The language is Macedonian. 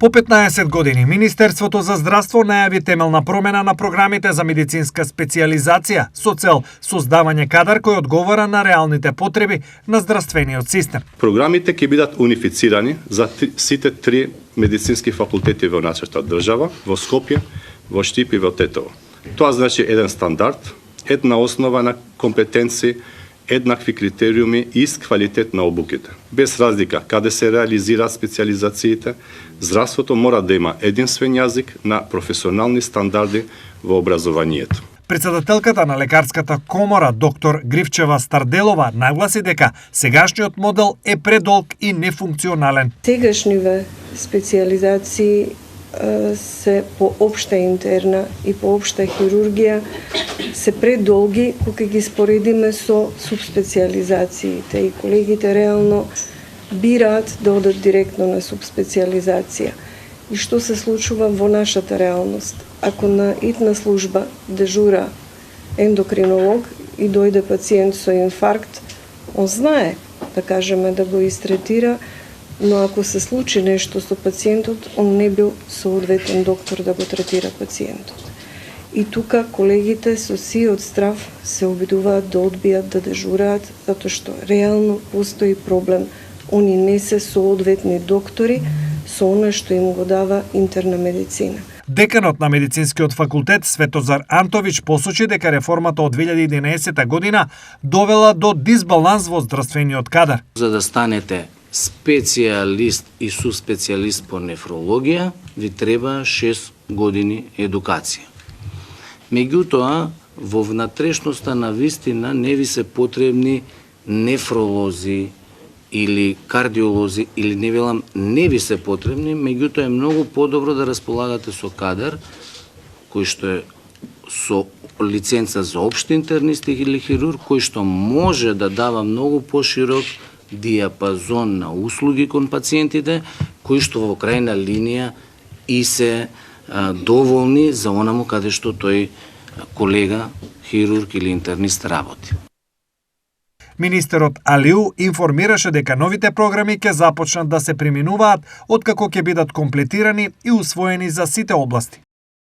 По 15 години, Министерството за здравство најави темелна промена на програмите за медицинска специализација со цел создавање кадар кој одговара на реалните потреби на здравствениот систем. Програмите ќе бидат унифицирани за сите три медицински факултети во нашата држава, во Скопје, во Штип и во Тетово. Тоа значи еден стандард, една основа на компетенции, еднакви критериуми и ист квалитет на обуките. Без разлика каде се реализираат специализациите, здравството мора да има единствен јазик на професионални стандарди во образованието. Председателката на лекарската комора, доктор Гривчева Старделова, нагласи дека сегашниот модел е предолг и нефункционален. Сегашниве специализации се по општа интерна и по општа хирургија се предолги кога ги споредиме со субспециализациите и колегите реално бираат да одат директно на субспециализација. И што се случува во нашата реалност? Ако на итна служба дежура ендокринолог и дојде пациент со инфаркт, он знае, да кажеме, да го истретира, но ако се случи нешто со пациентот, он не бил соодветен доктор да го третира пациентот. И тука колегите со сиот страв се обидуваат да одбијат да дежураат, затоа што реално постои проблем. Они не се соодветни доктори со она што им го дава интерна медицина. Деканот на медицинскиот факултет Светозар Антович посочи дека реформата од 2011 година довела до дисбаланс во здравствениот кадар. За да станете специјалист и суспецијалист по нефрологија, ви треба 6 години едукација. Меѓутоа, во внатрешноста на вистина не ви се потребни нефролози или кардиолози, или не велам не ви се потребни, меѓутоа е многу подобро да располагате со кадар кој што е со лиценца за општи интернист или хирург, кој што може да дава многу поширок диапазон на услуги кон пациентите, кои што во крајна линија и се доволни за онаму каде што тој колега, хирург или интернист работи. Министерот Алиу информираше дека новите програми ќе започнат да се применуваат откако ќе бидат комплетирани и усвоени за сите области.